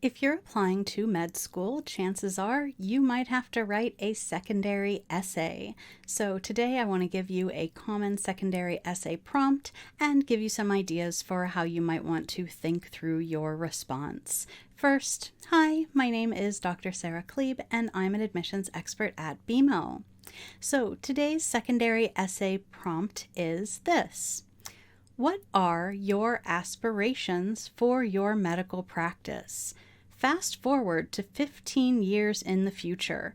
If you're applying to med school, chances are you might have to write a secondary essay. So today I want to give you a common secondary essay prompt and give you some ideas for how you might want to think through your response. First, hi, my name is Dr. Sarah Klebe and I'm an admissions expert at BeMo. So today's secondary essay prompt is this. What are your aspirations for your medical practice? Fast forward to 15 years in the future.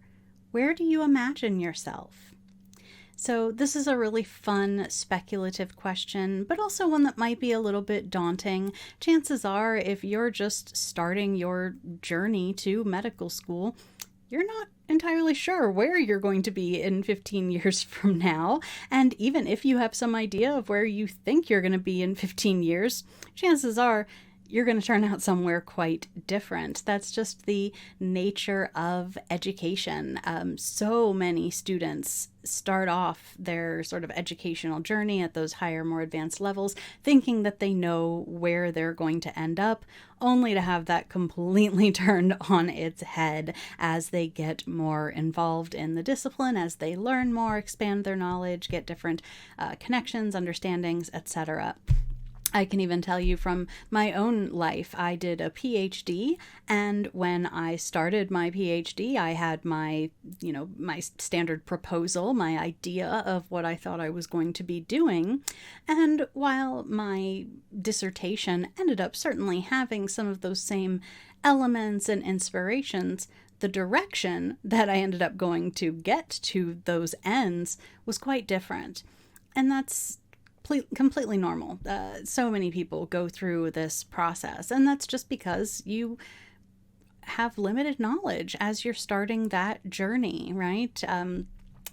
Where do you imagine yourself? So this is a really fun, speculative question, but also one that might be a little bit daunting. Chances are, if you're just starting your journey to medical school, you're not entirely sure where you're going to be in 15 years from now. And even if you have some idea of where you think you're going to be in 15 years, chances are you're going to turn out somewhere quite different. That's just the nature of education. So many students start off their sort of educational journey at those higher, more advanced levels, thinking that they know where they're going to end up, only to have that completely turned on its head as they get more involved in the discipline, as they learn more, expand their knowledge, get different connections, understandings, etc. I can even tell you from my own life, I did a PhD, and when I started my PhD, I had my standard proposal, my idea of what I thought I was going to be doing. And while my dissertation ended up certainly having some of those same elements and inspirations, the direction that I ended up going to get to those ends was quite different. And that's completely normal. So many people go through this process, and that's just because you have limited knowledge as you're starting that journey, right?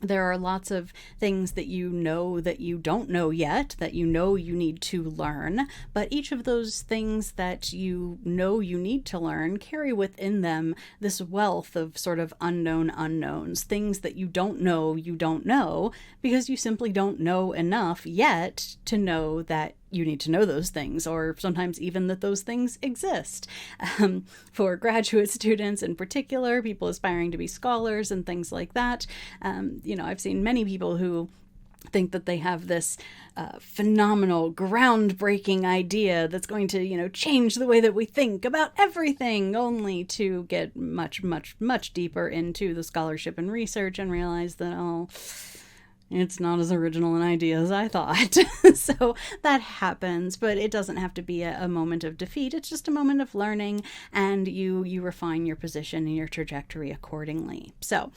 There are lots of things that you know that you don't know yet, that you know you need to learn, but each of those things that you know you need to learn carry within them this wealth of sort of unknown unknowns, things that you don't know because you simply don't know enough yet to know that you need to know those things, or sometimes even that those things exist. For graduate students in particular, people aspiring to be scholars and things like that, I've seen many people who think that they have this phenomenal, groundbreaking idea that's going to, change the way that we think about everything, only to get much, much, much deeper into the scholarship and research and realize that, it's not as original an idea as I thought. So that happens, but it doesn't have to be a moment of defeat. It's just a moment of learning, and you refine your position and your trajectory accordingly. So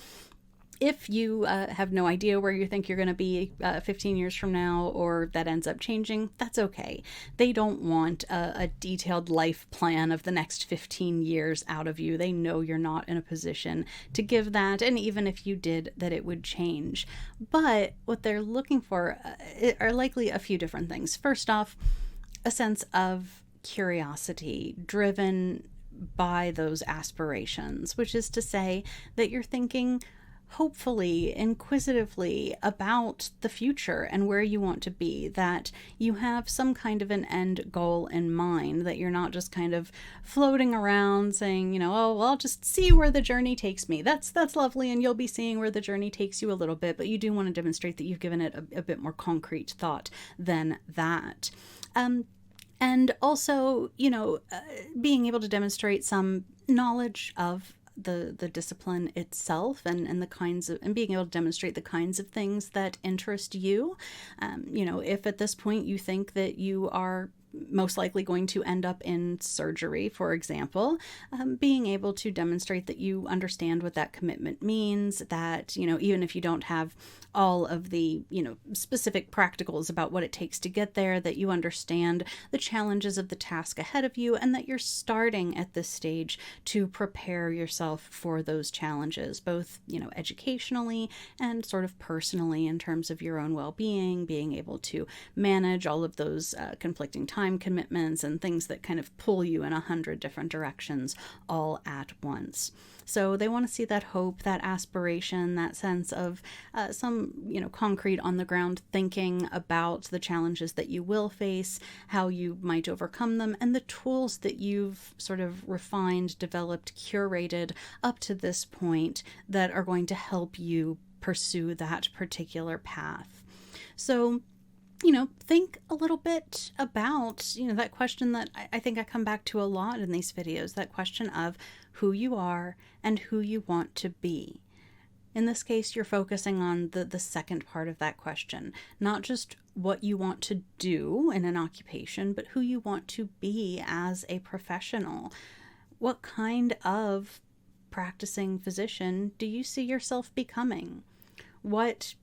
if you have no idea where you think you're going to be 15 years from now, or that ends up changing, that's okay. They don't want a detailed life plan of the next 15 years out of you. They know you're not in a position to give that, and even if you did, that it would change. But what they're looking for are likely a few different things. First off, a sense of curiosity driven by those aspirations, which is to say that you're thinking hopefully, inquisitively about the future and where you want to be, that you have some kind of an end goal in mind, that you're not just kind of floating around saying, I'll just see where the journey takes me. That's lovely, and you'll be seeing where the journey takes you a little bit, but you do want to demonstrate that you've given it a bit more concrete thought than that. And also, being able to demonstrate some knowledge of the discipline itself and the kinds of, and being able to demonstrate the kinds of things that interest you. If at this point you think that you are most likely going to end up in surgery, for example, being able to demonstrate that you understand what that commitment means, that, even if you don't have all of the, specific practicals about what it takes to get there, that you understand the challenges of the task ahead of you, and that you're starting at this stage to prepare yourself for those challenges, both, educationally and sort of personally in terms of your own well-being, being able to manage all of those conflicting timelines time commitments and things that kind of pull you in 100 different directions all at once. So they want to see that hope, that aspiration, that sense of some, concrete on the ground thinking about the challenges that you will face, how you might overcome them, and the tools that you've sort of refined, developed, curated up to this point that are going to help you pursue that particular path. So, think a little bit about, that question that I think I come back to a lot in these videos, that question of who you are and who you want to be. In this case, you're focusing on the second part of that question, not just what you want to do in an occupation, but who you want to be as a professional. What kind of practicing physician do you see yourself becoming? What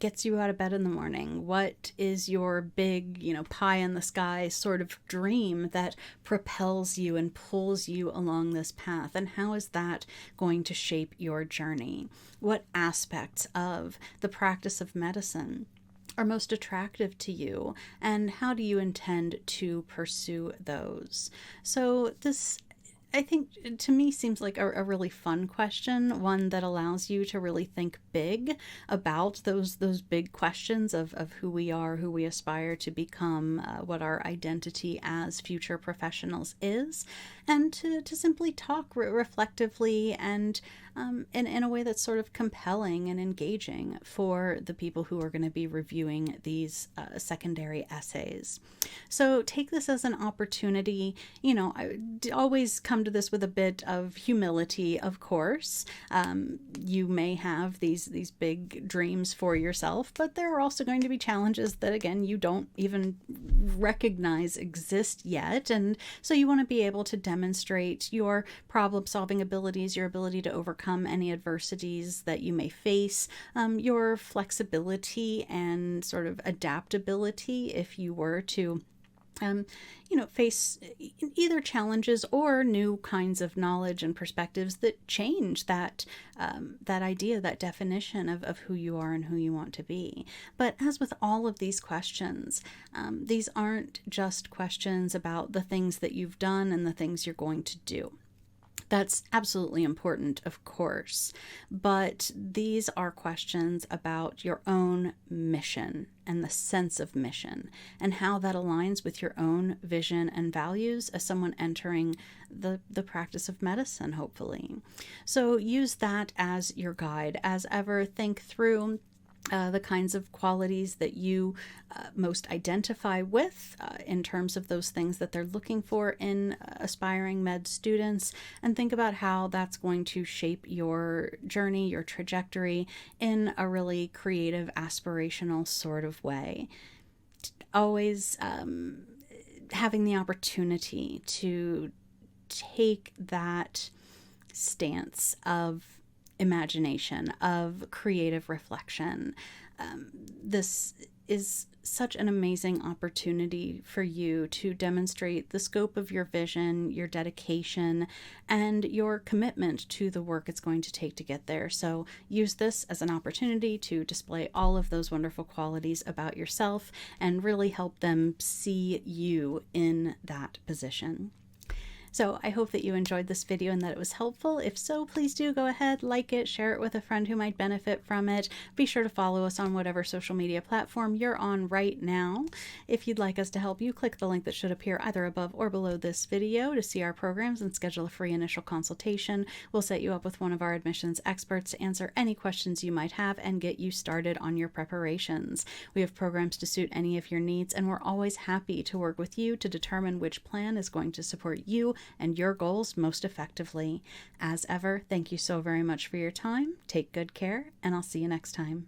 gets you out of bed in the morning? What is your big, pie in the sky sort of dream that propels you and pulls you along this path? And how is that going to shape your journey? What aspects of the practice of medicine are most attractive to you? And how do you intend to pursue those? So this, I think, to me seems like a really fun question, one that allows you to really think big about those big questions of who we are, who we aspire to become, what our identity as future professionals is, and to simply talk reflectively and in a way that's sort of compelling and engaging for the people who are going to be reviewing these secondary essays. So take this as an opportunity. I always come to this with a bit of humility, of course. You may have these big dreams for yourself, but there are also going to be challenges that, again, you don't even recognize exist yet. And so you want to be able to demonstrate your problem-solving abilities, your ability to overcome any adversities that you may face, your flexibility and sort of adaptability if you were to face either challenges or new kinds of knowledge and perspectives that change that idea, that definition of who you are and who you want to be. But as with all of these questions, these aren't just questions about the things that you've done and the things you're going to do. That's absolutely important, of course, but these are questions about your own mission and the sense of mission and how that aligns with your own vision and values as someone entering the practice of medicine, hopefully. So use that as your guide. As ever, think through the kinds of qualities that you most identify with in terms of those things that they're looking for in aspiring med students, and think about how that's going to shape your journey, your trajectory in a really creative, aspirational sort of way. Always having the opportunity to take that stance of imagination, of creative reflection. This is such an amazing opportunity for you to demonstrate the scope of your vision, your dedication, and your commitment to the work it's going to take to get there. So use this as an opportunity to display all of those wonderful qualities about yourself and really help them see you in that position. So I hope that you enjoyed this video and that it was helpful. If so, please do go ahead, like it, share it with a friend who might benefit from it. Be sure to follow us on whatever social media platform you're on right now. If you'd like us to help you, click the link that should appear either above or below this video to see our programs and schedule a free initial consultation. We'll set you up with one of our admissions experts to answer any questions you might have and get you started on your preparations. We have programs to suit any of your needs, and we're always happy to work with you to determine which plan is going to support you and your goals most effectively. As ever, thank you so very much for your time. Take good care, and I'll see you next time.